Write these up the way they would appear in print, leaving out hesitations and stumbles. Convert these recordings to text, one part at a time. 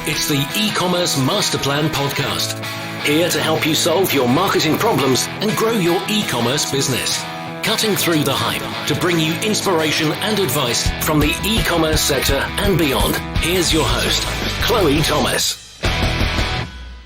It's the e-commerce master plan podcast. Here to help you solve your marketing problems and grow your e-commerce business. Cutting through the hype to bring you inspiration and advice from the e-commerce sector and beyond. Here's your host, Chloe Thomas.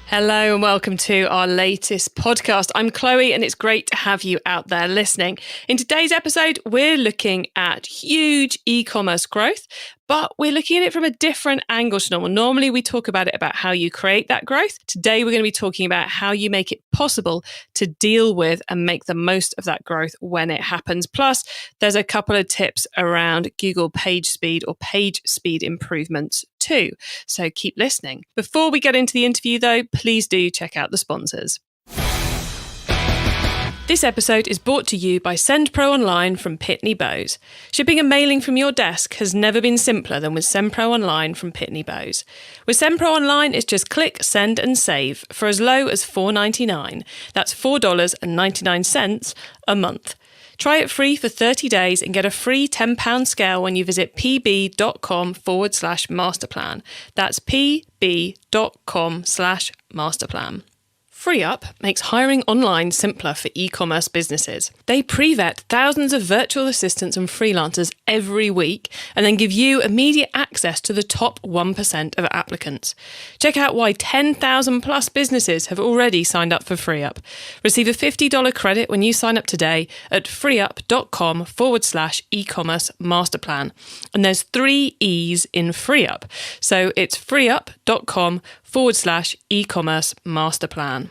Hello and welcome to our latest podcast. I'm Chloe and it's great to have you out there listening. In today's episode, we're looking at huge e-commerce growth, but we're looking at it from a different angle to normal. Normally, we talk about how you create that growth. Today, we're going to be talking about how you make it possible to deal with and make the most of that growth when it happens. Plus, there's a couple of tips around Google page speed or page speed improvements too. So keep listening. Before we get into the interview, though, please do check out the sponsors. This episode is brought to you by SendPro Online from Pitney Bowes. Shipping a mailing from your desk has never been simpler than with SendPro Online from Pitney Bowes. With SendPro Online, it's just click, send and save for as low as $4.99. That's $4.99 a month. Try it free for 30 days and get a free £10 scale when you visit pb.com/masterplan. That's pb.com/masterplan. FreeUp makes hiring online simpler for e-commerce businesses. They pre-vet thousands of virtual assistants and freelancers every week and then give you immediate access to the top 1% of applicants. Check out why 10,000 plus businesses have already signed up for FreeUp. Receive a $50 credit when you sign up today at freeup.com/e-commerce masterplan. And there's 3 E's in FreeUp. So it's freeup.com/e-commerce masterplan.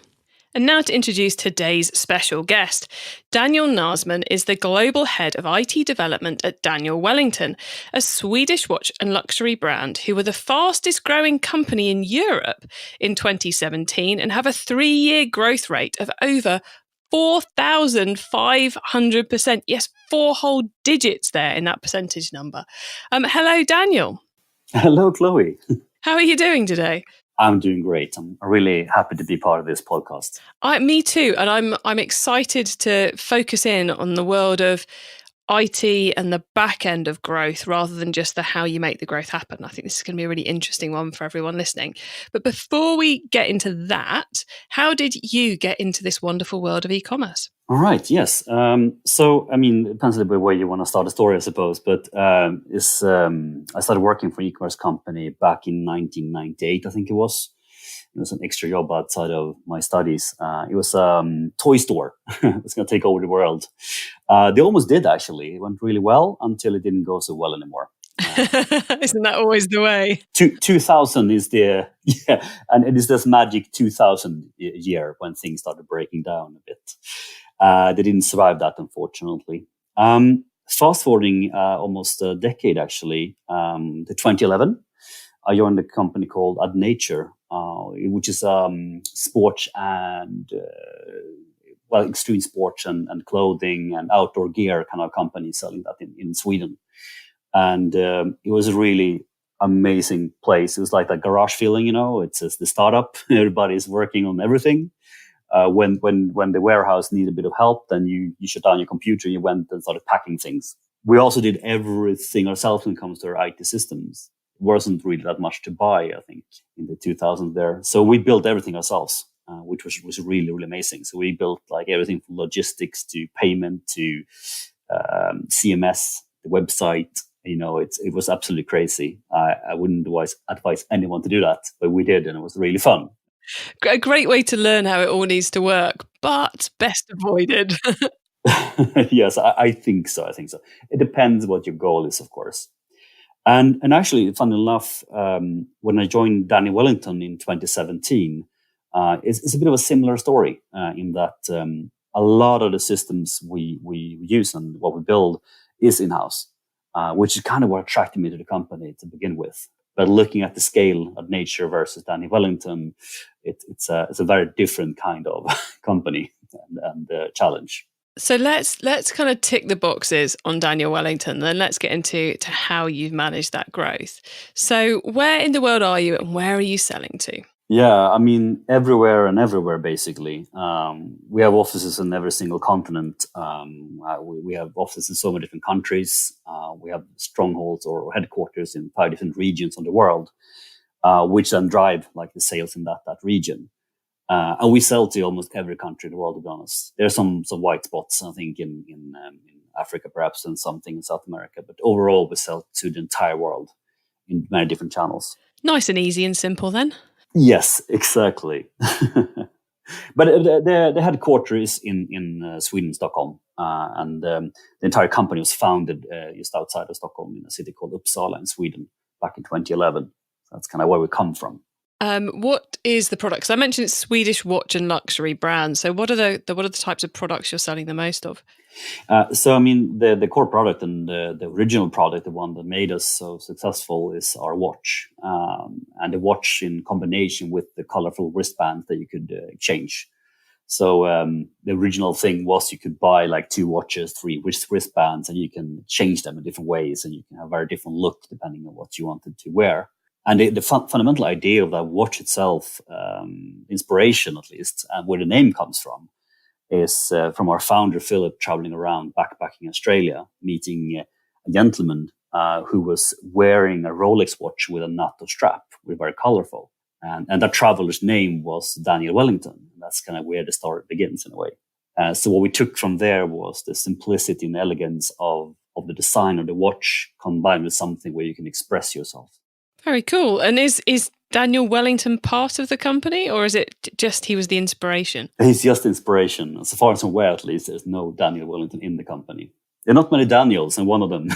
And now to introduce today's special guest. Daniel Näsman is the Global Head of IT Development at Daniel Wellington, a Swedish watch and luxury brand who were the fastest growing company in Europe in 2017 and have a 3-year growth rate of over 4,500%. Yes, 4 whole digits there in that percentage number. Hello, Daniel. Hello, Chloe. How are you doing today? I'm doing great. I'm really happy to be part of this podcast. Me too. And I'm excited to focus in on the world of IT and the back end of growth rather than just the how you make the growth happen. I think this is going to be a really interesting one for everyone listening. But before we get into that, how did you get into this wonderful world of e-commerce? All right. Yes. It depends a little bit where you want to start a story, I suppose. But I started working for an e-commerce company back in 1998, I think it was. It was an extra job outside of my studies. It was a toy store. It was going to take over the world. They almost did, actually. It went really well until it didn't go so well anymore. Isn't that always the way? 2000 is and it is this magic 2000 year when things started breaking down a bit. They didn't survive that, unfortunately. Fast forwarding almost a decade, actually, to 2011, I joined a company called Ad Nature, which is sports and extreme sports and clothing and outdoor gear kind of company selling that in Sweden. And it was a really amazing place. It was like that garage feeling, it's the startup. Everybody's working on everything. When the warehouse needed a bit of help, then you shut down your computer, you went and started packing things. We also did everything ourselves when it comes to our IT systems. It wasn't really that much to buy, I think, in the 2000s there. So we built everything ourselves, which was really, really amazing. So we built like everything from logistics to payment to CMS, the website. It was absolutely crazy. I wouldn't advise anyone to do that, but we did, and it was really fun. A great way to learn how it all needs to work, but best avoided. Yes, I think so. It depends what your goal is, of course. And actually, funny enough, when I joined Daniel Wellington in 2017, it's a bit of a similar story in that a lot of the systems we use and what we build is in-house, which is kind of what attracted me to the company to begin with. But looking at the scale of Nature versus Daniel Wellington, it's a very different kind of company and challenge. So let's kind of tick the boxes on Daniel Wellington, then let's get into how you've managed that growth. So where in the world are you and where are you selling to? Yeah, everywhere, basically. We have offices in every single continent. We have offices in so many different countries. We have strongholds or headquarters in 5 different regions of the world. which then drive like the sales in that region. And we sell to almost every country in the world, to be honest. There are some white spots, I think, in Africa perhaps, and something in South America. But overall, we sell to the entire world in many different channels. Nice and easy and simple then. Yes, exactly. But the headquarters is in Sweden, Stockholm. And the entire company was founded just outside of Stockholm in a city called Uppsala in Sweden back in 2011. That's kind of where we come from. What is the product? Because I mentioned it's Swedish watch and luxury brand. So what are the types of products you're selling the most of? So I mean, the core product and the original product, the one that made us so successful, is our watch, and the watch in combination with the colorful wristbands that you could exchange. So the original thing was you could buy like 2 watches, 3 wristbands, and you can change them in different ways, and you can have a very different look depending on what you wanted to wear. And the fundamental idea of that watch itself, inspiration at least, and where the name comes from, is from our founder, Philip, traveling around backpacking Australia, meeting a gentleman who was wearing a Rolex watch with a NATO strap, very colorful. And that traveler's name was Daniel Wellington. And that's kind of where the story begins in a way. So what we took from there was the simplicity and elegance of the design of the watch combined with something where you can express yourself. Very cool. And is Daniel Wellington part of the company, or is it just he was the inspiration? He's just inspiration. As far as I'm aware, at least, there's no Daniel Wellington in the company. There are not many Daniels, and one of them.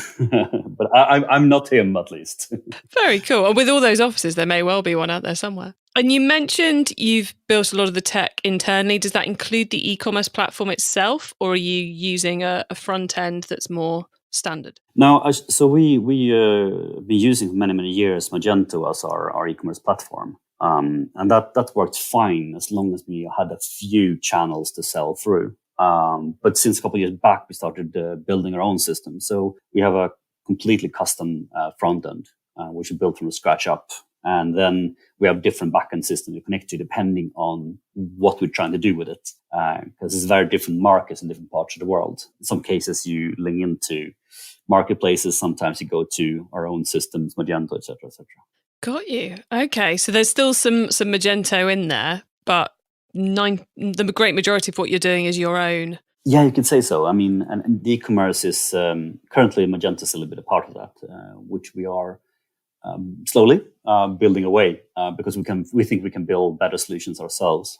But I'm not him, at least. Very cool. And with all those offices, there may well be one out there somewhere. And you mentioned you've built a lot of the tech internally. Does that include the e-commerce platform itself, or are you using a front end that's more standard? No, so we been using for many years Magento as our e-commerce platform, and that worked fine as long as we had a few channels to sell through. But since a couple of years back, we started building our own system. So we have a completely custom front end, which we built from scratch up, and then we have different backend systems to connect to depending on what we're trying to do with it, because it's very different markets in different parts of the world. In some cases, you link into marketplaces. Sometimes you go to our own systems, Magento, etc., etc. Got you. Okay, so there's still some Magento in there, but the great majority of what you're doing is your own. Yeah, you could say so. I mean, and the e-commerce is currently Magento is a little bit a part of that, which we are slowly building away because we think we can build better solutions ourselves.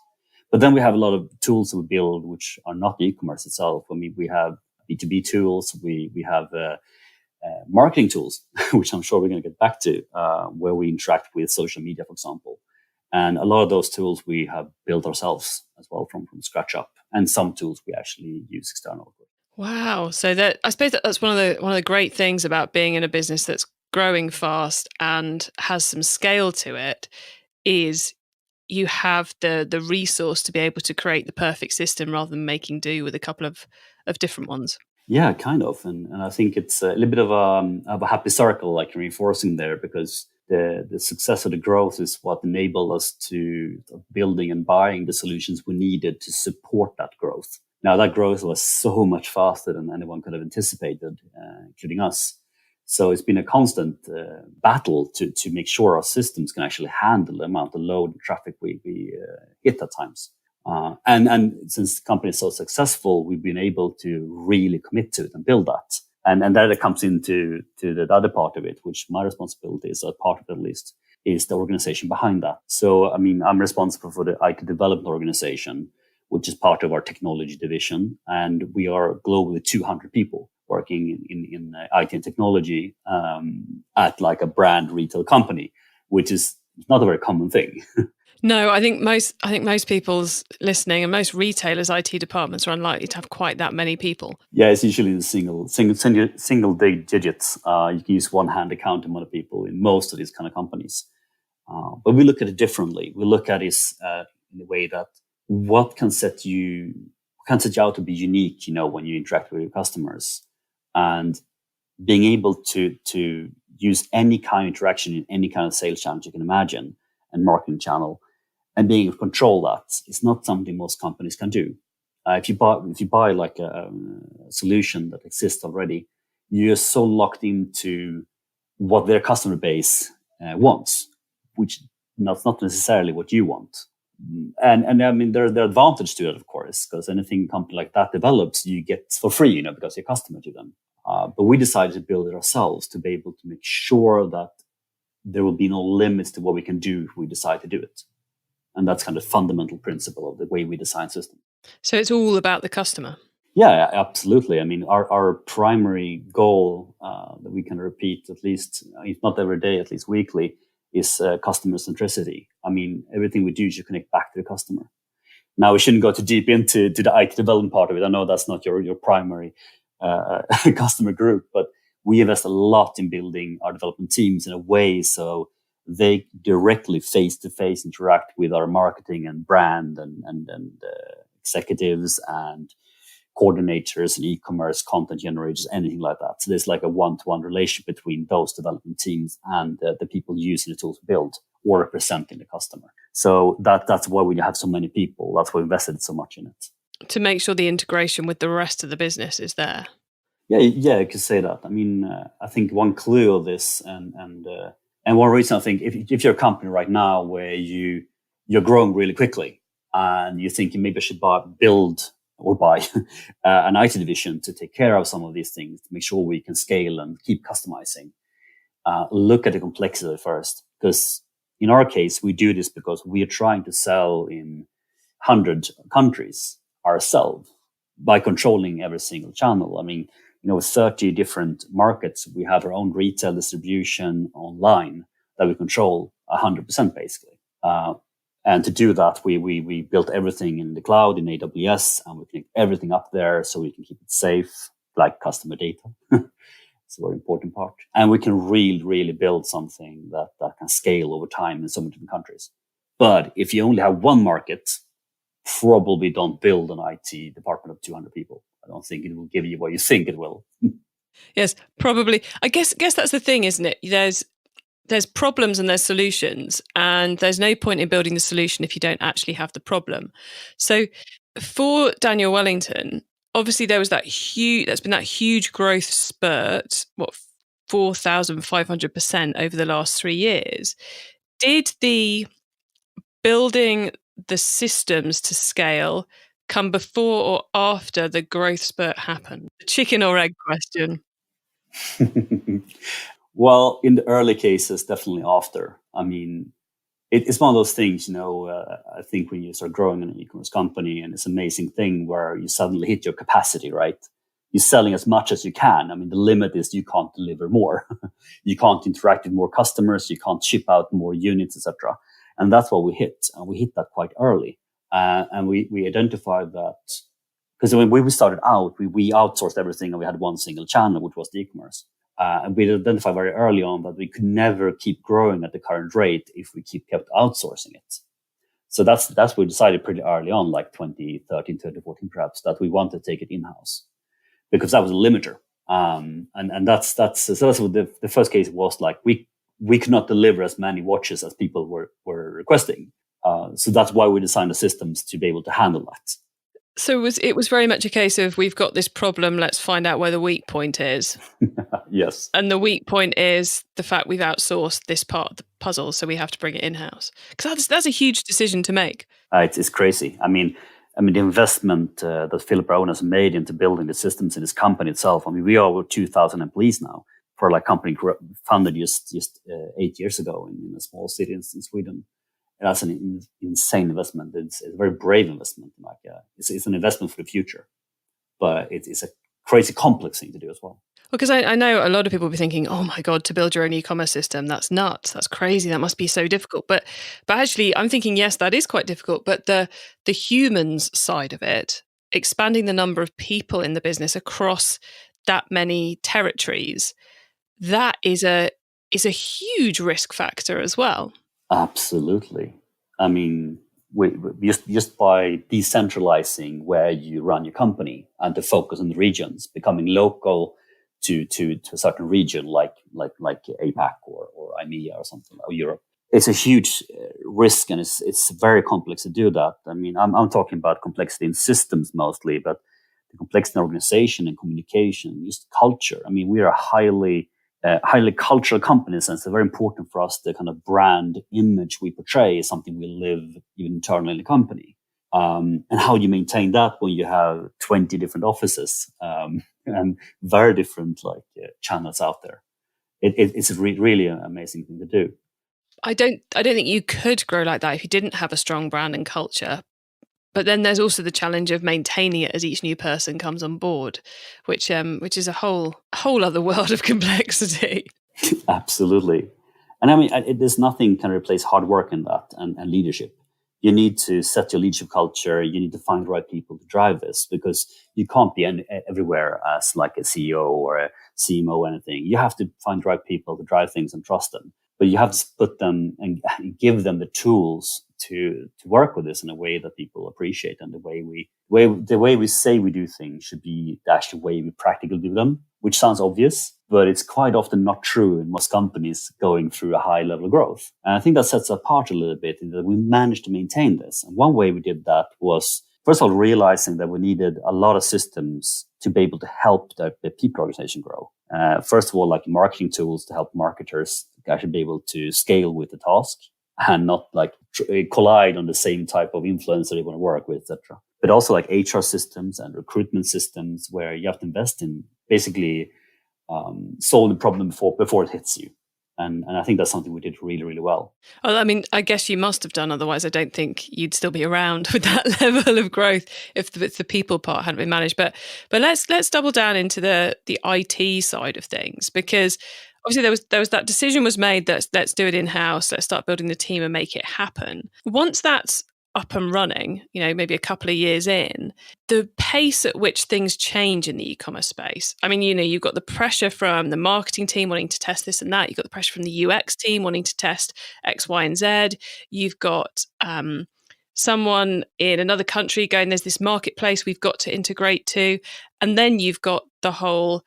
But then we have a lot of tools that we build which are not the e-commerce itself. I mean, we have B2B tools, we have marketing tools, which I'm sure we're going to get back to, where we interact with social media, for example. And a lot of those tools we have built ourselves as well from scratch up. And some tools we actually use external. Wow. So I suppose that's one of the great things about being in a business that's growing fast and has some scale to it is you have the resource to be able to create the perfect system rather than making do with a couple of different ones. Yeah, kind of. And I think it's a little bit of a happy circle, like reinforcing there, because the success of the growth is what enabled us to building and buying the solutions we needed to support that growth. Now, that growth was so much faster than anyone could have anticipated, including us. So it's been a constant battle to make sure our systems can actually handle the amount of load and traffic we hit at times. And since the company is so successful, we've been able to really commit to it and build that. And that comes into the other part of it, which my responsibility is, a part of it at least, is the organization behind that. So, I mean, I'm responsible for the IT development organization, which is part of our technology division. And we are globally 200 people working in IT and technology at like a brand retail company, which is not a very common thing. No, I think most people's listening and most retailers' IT departments are unlikely to have quite that many people. Yeah, it's usually the single digits. You can use one hand to count the amount of people in most of these kind of companies. But we look at it differently. We look at it in the way that what can set you out to be unique, when you interact with your customers, and being able to use any kind of interaction in any kind of sales channel you can imagine and marketing channel, and being able to control that is not something most companies can do. If you buy like a solution that exists already, you're so locked into what their customer base wants. which that's not necessarily what you want. And I mean, there are advantages to it, of course, because anything a company like that develops, you get for free, because you're a customer to them. But we decided to build it ourselves to be able to make sure that there will be no limits to what we can do if we decide to do it. And that's kind of fundamental principle of the way we design systems. So it's all about the customer. Yeah, absolutely. I mean, our primary goal that we can repeat at least, if not every day, at least weekly, is customer centricity. I mean, everything we do should connect back to the customer. Now, we shouldn't go too deep into the IT development part of it. I know that's not your primary customer group, but we invest a lot in building our development teams in a way so they directly face-to-face interact with our marketing and brand and executives and coordinators and e-commerce content generators, anything like that. So there's like a one-to-one relation between those development teams and the people using the tools to build or representing the customer. So that's why we have so many people. That's why we invested so much in it. To make sure the integration with the rest of the business is there. Yeah, you could say that. I mean, I think one clue of this and one reason I think if you're a company right now where you're growing really quickly and you're thinking maybe I should build or buy an IT division to take care of some of these things, to make sure we can scale and keep customizing. Look at the complexity first, because in our case, we do this because we are trying to sell in 100 countries ourselves by controlling every single channel. I mean, 30 different markets, we have our own retail distribution online that we control 100% basically. And to do that, we built everything in the cloud, in AWS, and we connect everything up there so we can keep it safe, like customer data. It's a very important part. And we can really build something that can scale over time in so many different countries. But if you only have one market, probably don't build an IT department of 200 people. I don't think it will give you what you think it will. Yes, probably. I guess that's the thing, isn't it? There's problems and there's solutions, and there's no point in building the solution if you don't actually have the problem. So for Daniel Wellington, obviously there's been that huge growth spurt, 4,500% over the last 3 years. Did the building the systems to scale come before or after the growth spurt happened? The chicken or egg question. Well, in the early cases, definitely after. I mean, it's one of those things, I think when you start growing an e-commerce company and it's an amazing thing where you suddenly hit your capacity, right? You're selling as much as you can. I mean, the limit is you can't deliver more. You can't interact with more customers. You can't ship out more units, etc. And that's what we hit. And we hit that quite early. And we identified that because when we started out, we outsourced everything and we had one single channel, which was the e-commerce. And we identified very early on that we could never keep growing at the current rate if we kept outsourcing it. So that's what we decided pretty early on, like 2013, 2014 perhaps, that we want to take it in-house because that was a limiter. And that's what the first case was like. We could not deliver as many watches as people were requesting. So that's why we designed the systems to be able to handle that. So it was very much a case of we've got this problem, let's find out where the weak point is. Yes. And the weak point is the fact we've outsourced this part of the puzzle, so we have to bring it in-house. Because that's a huge decision to make. It's crazy. I mean, the investment that Philip Rowan has made into building the systems in his company itself. I mean, we are over 2,000 employees now for a company founded just 8 years ago in a small city in Sweden. That's an insane investment. It's a very brave investment. It's an investment for the future, but it's a crazy complex thing to do as well. Because I know a lot of people will be thinking, oh my God, to build your own e-commerce system, that's nuts. That's crazy. That must be so difficult. But actually, I'm thinking, yes, that is quite difficult. But the humans side of it, expanding the number of people in the business across that many territories, that is a huge risk factor as well. Absolutely. I mean, we just by decentralizing where you run your company and to focus on the regions, becoming local to a certain region like APAC or EMEA or something, or Europe, it's a huge risk, and it's very complex to do that. I mean, I'm talking about complexity in systems mostly, but the complexity in organization and communication, just culture. I mean, we are a highly highly cultural companies, and it's very important for us the kind of brand image we portray is something we live even internally in the company. And how you maintain that when you have 20 different offices and very different channels out there. It's a really an amazing thing to do. I don't think you could grow like that if you didn't have a strong brand and culture. But then there's also the challenge of maintaining it as each new person comes on board, which is a whole other world of complexity. Absolutely. And I mean, there's nothing can replace hard work in that and leadership. You need to set your leadership culture. You need to find the right people to drive this, because you can't be everywhere as like a CEO or a CMO or anything. You have to find the right people to drive things and trust them. But you have to put them and give them the tools to work with this in a way that people appreciate. And the way we say we do things should be the actual way we practically do them, which sounds obvious, but it's quite often not true in most companies going through a high level of growth. And I think that sets us apart a little bit in that we managed to maintain this. And one way we did that was, first of all, realizing that we needed a lot of systems to be able to help the people organization grow. First of all, like marketing tools to help marketers actually be able to scale with the task and not like collide on the same type of influencer they want to work with, etc. But also like HR systems and recruitment systems where you have to invest in basically solve the problem before it hits you. And I think that's something we did really, really well. Well, I mean, I guess you must have done. Otherwise, I don't think you'd still be around with that level of growth if the people part hadn't been managed. But let's double down into the IT side of things, because obviously there was that decision was made that let's do it in-house, let's start building the team and make it happen. Once that's up and running, maybe a couple of years in, the pace at which things change in the e-commerce space. I mean, you've got the pressure from the marketing team wanting to test this and that. You've got the pressure from the UX team wanting to test X, Y, and Z. You've got someone in another country going, there's this marketplace we've got to integrate to. And then you've got the whole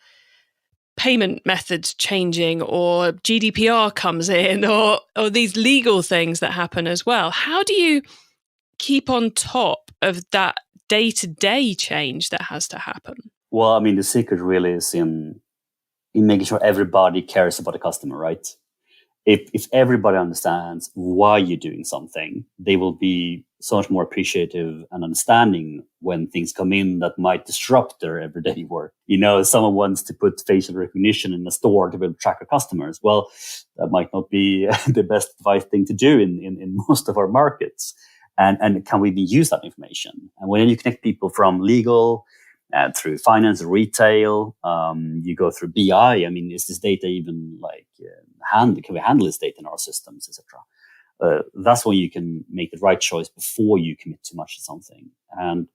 payment methods changing, or GDPR comes in, or these legal things that happen as well. How do you keep on top of that day-to-day change that has to happen? Well, I mean, the secret really is in making sure everybody cares about the customer, right? If everybody understands why you're doing something, they will be so much more appreciative and understanding when things come in that might disrupt their everyday work. Someone wants to put facial recognition in a store to be able to track our customers. Well, that might not be the best advice thing to do in most of our markets. And can we use that information? And when you connect people from legal, through finance, retail, you go through BI. I mean, is this data even can we handle this data in our systems, etc.? That's when you can make the right choice before you commit too much to something. And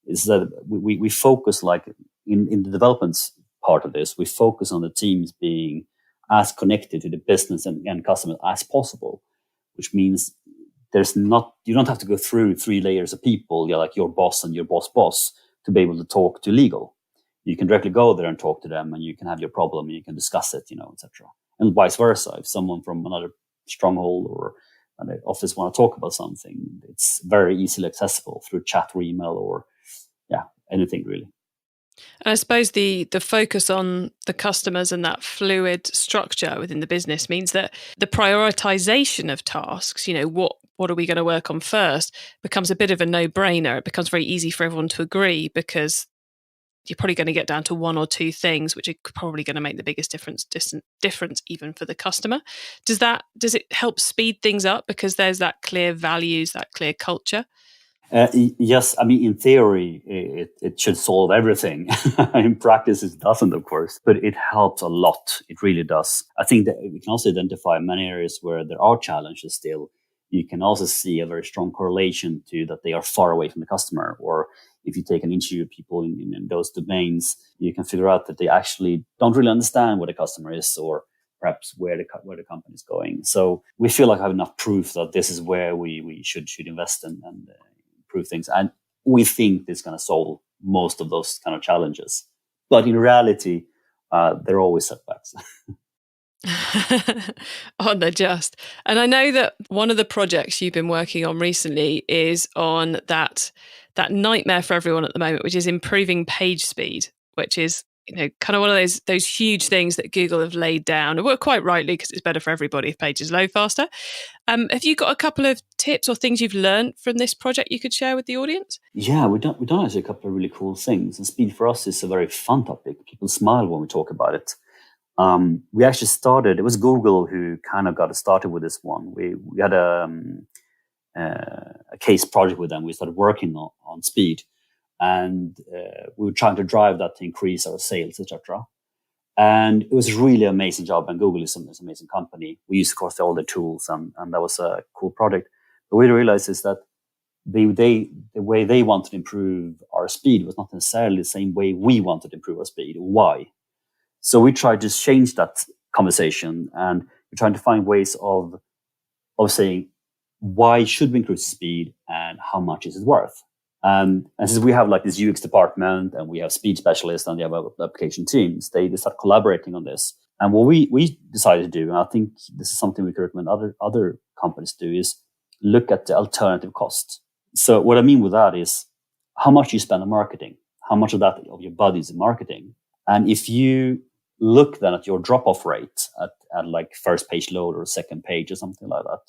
is that we focus in the development part of this, we focus on the teams being as connected to the business and customer as possible, which means you don't have to go through 3 layers of people, like your boss and your boss to be able to talk to legal. You can directly go there and talk to them, and you can have your problem and you can discuss it, etc. And vice versa. If someone from another stronghold or an office want to talk about something, it's very easily accessible through chat or email or anything really. And I suppose the focus on the customers and that fluid structure within the business means that the prioritization of tasks, what are we going to work on first, becomes a bit of a no-brainer. It becomes very easy for everyone to agree, because you're probably going to get down to 1 or 2 things which are probably going to make the biggest difference even for the customer. Does it help speed things up because there's that clear values, that clear culture? Yes, I mean, in theory, it should solve everything. In practice, it doesn't, of course, but it helps a lot. It really does. I think that we can also identify many areas where there are challenges still. You can also see a very strong correlation to that they are far away from the customer. Or if you take an interview of people in those domains, you can figure out that they actually don't really understand what the customer is, or perhaps where the company is going. So we feel like I have enough proof that this is where we should invest and improve things. And we think this is going to solve most of those kind of challenges. But in reality, there are always setbacks. Oh, they're just. And I know that one of the projects you've been working on recently is on that nightmare for everyone at the moment, which is improving page speed, which is kind of one of those huge things that Google have laid down, and quite rightly, because it's better for everybody if pages load faster. Have you got a couple of tips or things you've learned from this project you could share with the audience? Yeah, we've done actually a couple of really cool things. And speed for us is a very fun topic. People smile when we talk about it. We actually started, it was Google who kind of got us started with this one. We had a case project with them. We started working on speed, and we were trying to drive that to increase our sales, etc. And it was really an amazing job. And Google is an amazing company. We used, of course, all the tools, and that was a cool project. But we realized is that the way they wanted to improve our speed was not necessarily the same way we wanted to improve our speed. Why? So we tried to change that conversation, and we're trying to find ways of saying, why should we increase speed and how much is it worth? And since we have like this UX department and we have speed specialists and the other application teams, they start collaborating on this. And what we decided to do, and I think this is something we could recommend other companies do, is look at the alternative cost. So what I mean with that is how much you spend on marketing, how much of that of your budget is in marketing. And if you look then at your drop-off rate at like first page load or second page or something like that,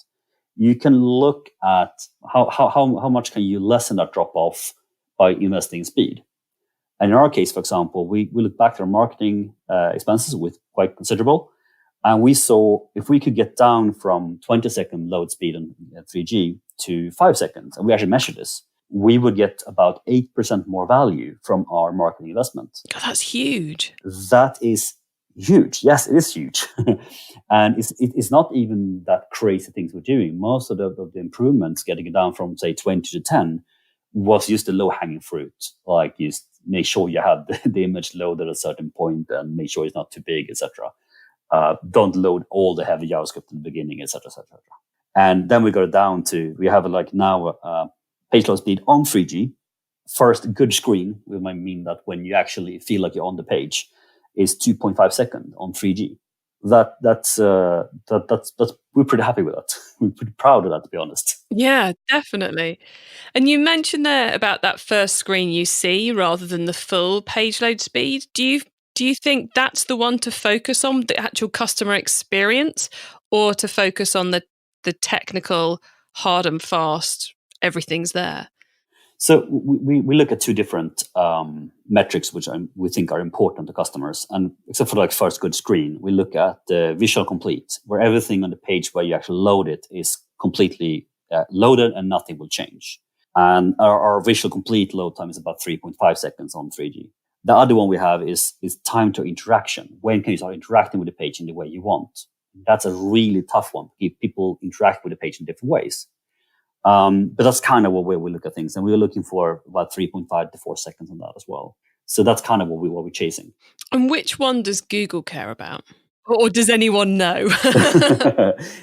you can look at how much can you lessen that drop-off by investing in speed. And in our case, for example, we look back at our marketing expenses with quite considerable. And we saw if we could get down from 20-second load speed on 3G to 5 seconds, and we actually measured this, we would get about 8% more value from our marketing investment. Oh, that's huge. That is huge. Yes, it is huge. And it's not even that crazy things we're doing. Most of the improvements, getting it down from, say, 20 to 10, was just the low-hanging fruit. Like, just make sure you have the image loaded at a certain point and make sure it's not too big, etc. Don't load all the heavy JavaScript in the beginning, etc., etc. And then we got it down to, we have like now page load speed on 3G. First, good screen, we might mean that when you actually feel like you're on the page, is 2.5 seconds on 3G. That's we're pretty happy with that. We're pretty proud of that, to be honest. Yeah, definitely. And you mentioned there about that first screen you see rather than the full page load speed. Do you think that's the one to focus on, the actual customer experience, or to focus on the technical hard and fast, everything's there? So we look at two different metrics which we think are important to customers. And except for like first good screen, we look at the visual complete, where everything on the page where you actually load it is completely loaded and nothing will change. And our visual complete load time is about 3.5 seconds on 3G. The other one we have is time to interaction. When can you start interacting with the page in the way you want? That's a really tough one. People interact with the page in different ways. But that's kind of what we look at things. And we were looking for about 3.5 to 4 seconds on that as well. So that's kind of what we're chasing. And which one does Google care about? Or does anyone know?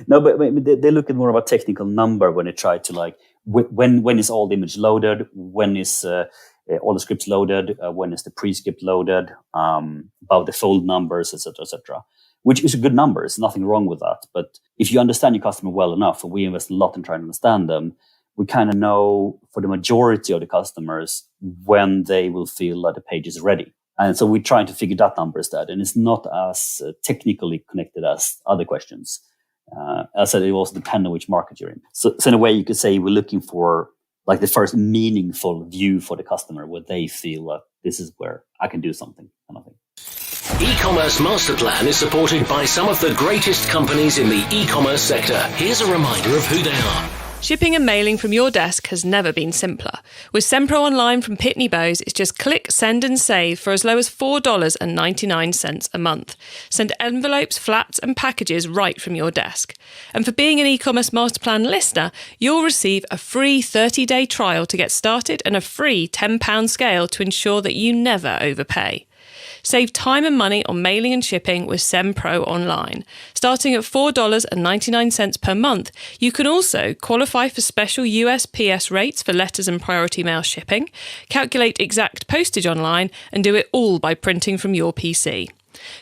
No, but they look at more of a technical number when they try to like, when is all the image loaded? When is all the scripts loaded? When is the pre-script loaded? About the fold numbers, etc., etc. Which is a good number. There's nothing wrong with that. But if you understand your customer well enough, and we invest a lot in trying to understand them, we kind of know for the majority of the customers when they will feel that the page is ready. And so we're trying to figure that number instead. And it's not as technically connected as other questions. As I said, it also depends on which market you're in. So in a way, you could say we're looking for like the first meaningful view for the customer where they feel that this is where I can do something, kind of thing. E-commerce Master Plan is supported by some of the greatest companies in the e-commerce sector. Here's a reminder of who they are. Shipping and mailing from your desk has never been simpler. With Sempro Online from Pitney Bowes, it's just click, send and save for as low as $4.99 a month. Send envelopes, flats and packages right from your desk. And for being an e-commerce master plan listener, you'll receive a free 30-day trial to get started and a free £10 scale to ensure that you never overpay. Save time and money on mailing and shipping with Sempro Online. Starting at $4.99 per month, you can also qualify for special USPS rates for letters and priority mail shipping, calculate exact postage online, and do it all by printing from your PC.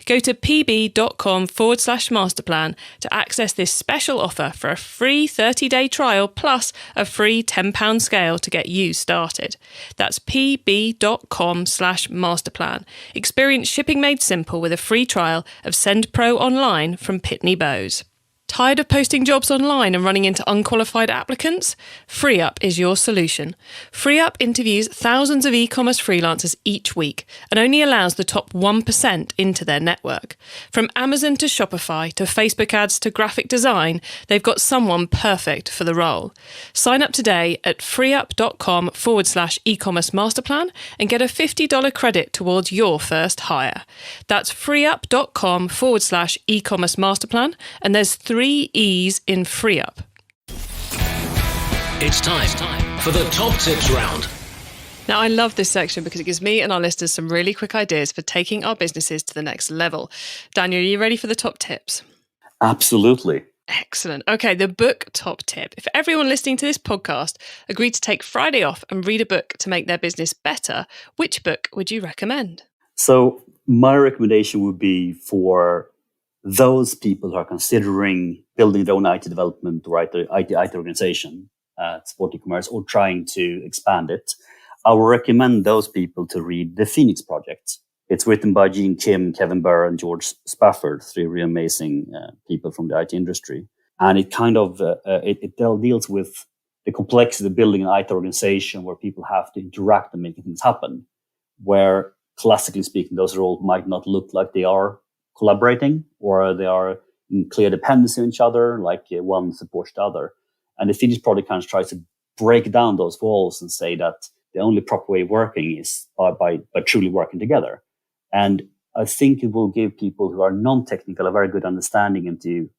Go to pb.com/masterplan to access this special offer for a free 30-day trial plus a free £10 scale to get you started. That's pb.com/masterplan. Experience shipping made simple with a free trial of Send Pro Online from Pitney Bowes. Tired of posting jobs online and running into unqualified applicants? FreeUp is your solution. FreeUp interviews thousands of e-commerce freelancers each week and only allows the top 1% into their network. From Amazon to Shopify to Facebook ads to graphic design, they've got someone perfect for the role. Sign up today at freeup.com/e-commerce masterplan and get a $50 credit towards your first hire. That's freeup.com/e-commerce masterplan, and there's 3 E's in FreeUp. It's time for the top tips round. Now, I love this section because it gives me and our listeners some really quick ideas for taking our businesses to the next level. Daniel, are you ready for the top tips? Absolutely. Excellent. Okay, the book top tip. If everyone listening to this podcast agreed to take Friday off and read a book to make their business better, which book would you recommend? So my recommendation would be for those people who are considering building their own IT development or IT organization, support e-commerce, or trying to expand it, I would recommend those people to read The Phoenix Project. It's written by Gene Kim, Kevin Burr, and George Spafford, 3 really amazing people from the IT industry. And it kind of it deals with the complexity of building an IT organization where people have to interact and making things happen, where classically speaking, those roles might not look like they are collaborating, or they are in clear dependency on each other, like one supports the other. And the Finnish project kind of tries to break down those walls and say that the only proper way of working is by truly working together. And I think it will give people who are non-technical a very good understanding into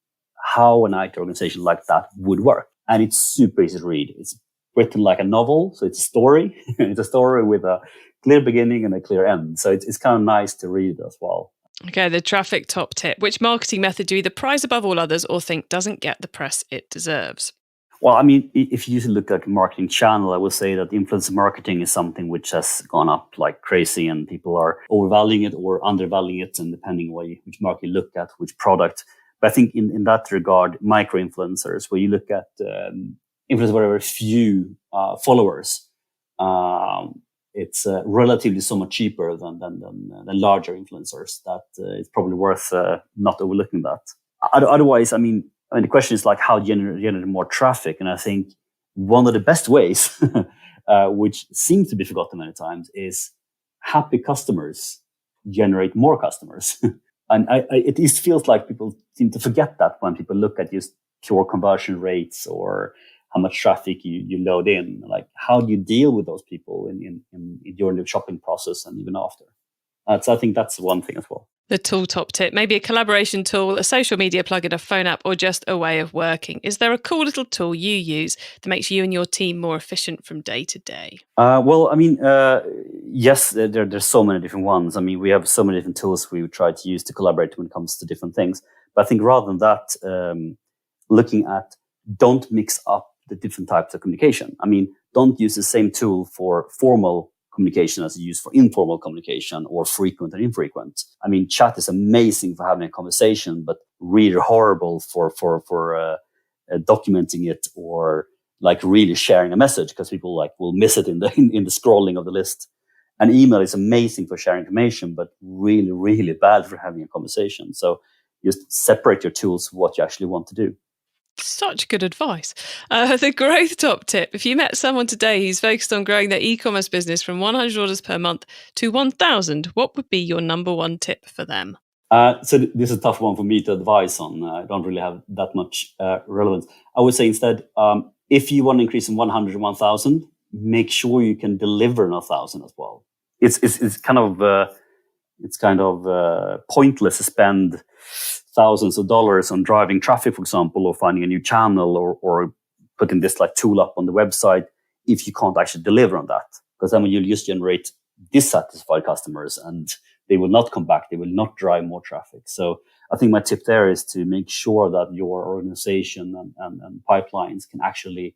how an IT organization like that would work. And it's super easy to read. It's written like a novel, so it's a story. It's a story with a clear beginning and a clear end. So it's kind of nice to read as well. Okay, the traffic top tip. Which marketing method do you either prize above all others or think doesn't get the press it deserves? Well, I mean, if you look at a marketing channel, I would say that influencer marketing is something which has gone up like crazy, and people are overvaluing it or undervaluing it, and depending on which market you look at, which product. But I think in that regard, micro-influencers, where you look at influencers with very few followers, it's relatively so much cheaper than larger influencers. That it's probably worth not overlooking that. Otherwise, I mean, the question is like how do you generate more traffic? And I think one of the best ways, which seems to be forgotten many times, is happy customers generate more customers. And it just feels like people seem to forget that when people look at just pure conversion rates or how much traffic you load in. Like, how do you deal with those people during the shopping process and even after? So I think that's one thing as well. The tool top tip, maybe a collaboration tool, a social media plugin, a phone app, or just a way of working. Is there a cool little tool you use that makes you and your team more efficient from day to day? Well, I mean, yes, there's so many different ones. I mean, we have so many different tools we try to use to collaborate when it comes to different things. But I think rather than that, looking at don't mix up the different types of communication. I mean, don't use the same tool for formal communication as you use for informal communication or frequent and infrequent. I mean, chat is amazing for having a conversation, but really horrible for documenting it or like really sharing a message, because people like will miss it in the scrolling of the list. And email is amazing for sharing information, but really, really bad for having a conversation. So just separate your tools for what you actually want to do. Such good advice. The growth top tip. If you met someone today who's focused on growing their e-commerce business from 100 orders per month to 1,000, what would be your number one tip for them? So this is a tough one for me to advise on. I don't really have that much relevance. I would say instead, if you want to increase from 100 to 1,000, make sure you can deliver 1,000 as well. It's kind of pointless to spend thousands of dollars on driving traffic, for example, or finding a new channel or putting this like tool up on the website if you can't actually deliver on that. Because then you'll just generate dissatisfied customers and they will not come back. They will not drive more traffic. So I think my tip there is to make sure that your organization and pipelines can actually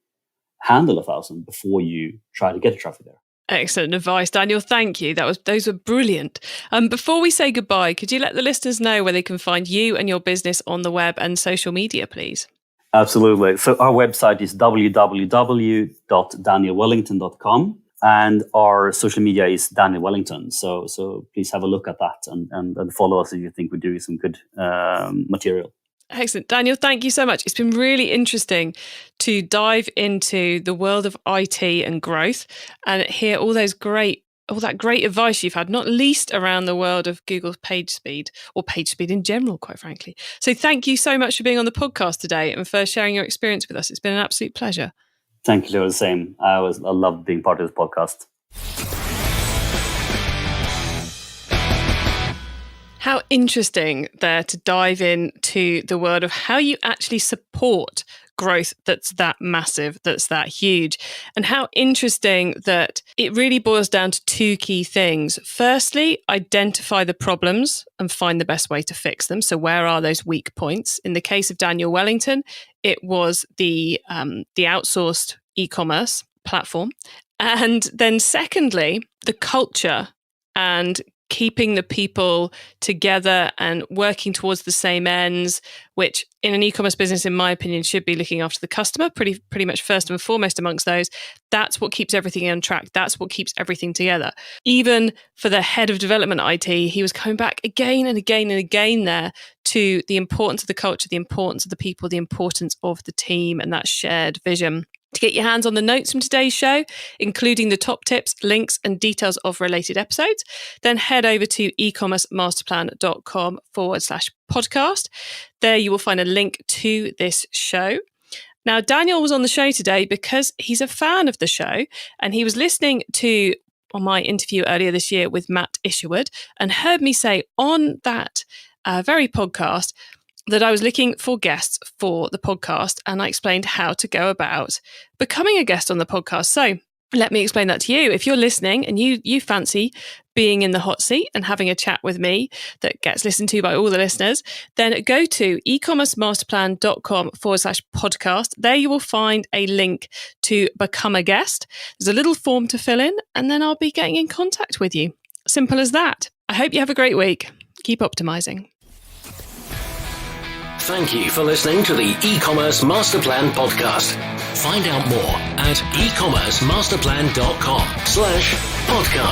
handle 1,000 before you try to get the traffic there. Excellent advice, Daniel. Thank you. Those were brilliant. Before we say goodbye, could you let the listeners know where they can find you and your business on the web and social media, please? Absolutely. So our website is www.danielwellington.com, and our social media is Daniel Wellington. So please have a look at that and follow us if you think we're doing some good material. Excellent. Daniel, thank you so much. It's been really interesting to dive into the world of IT and growth and hear all that great advice you've had, not least around the world of Google's page speed, or page speed in general, quite frankly. So thank you so much for being on the podcast today and for sharing your experience with us. It's been an absolute pleasure. Thank you, the same. I love being part of this podcast. How interesting there to dive into the world of how you actually support growth that's that massive, that's that huge. And how interesting that it really boils down to two key things. Firstly, identify the problems and find the best way to fix them. So where are those weak points? In the case of Daniel Wellington, it was the outsourced e-commerce platform. And then secondly, the culture and keeping the people together and working towards the same ends, which in an e-commerce business, in my opinion, should be looking after the customer pretty much first and foremost amongst those. That's what keeps everything on track. That's what keeps everything together. Even for the head of development IT, he was coming back again and again and again there to the importance of the culture, the importance of the people, the importance of the team and that shared vision. To get your hands on the notes from today's show, including the top tips, links, and details of related episodes, then head over to ecommercemasterplan.com/podcast. There you will find a link to this show. Now, Daniel was on the show today because he's a fan of the show, and he was listening to my interview earlier this year with Matt Isherwood and heard me say on that very podcast that I was looking for guests for the podcast, and I explained how to go about becoming a guest on the podcast. So let me explain that to you. If you're listening and you fancy being in the hot seat and having a chat with me that gets listened to by all the listeners, then go to ecommercemasterplan.com/podcast. There you will find a link to become a guest. There's a little form to fill in, and then I'll be getting in contact with you. Simple as that. I hope you have a great week. Keep optimizing. Thank you for listening to the E-commerce Master Plan podcast. Find out more at ecommercemasterplan.com/podcast.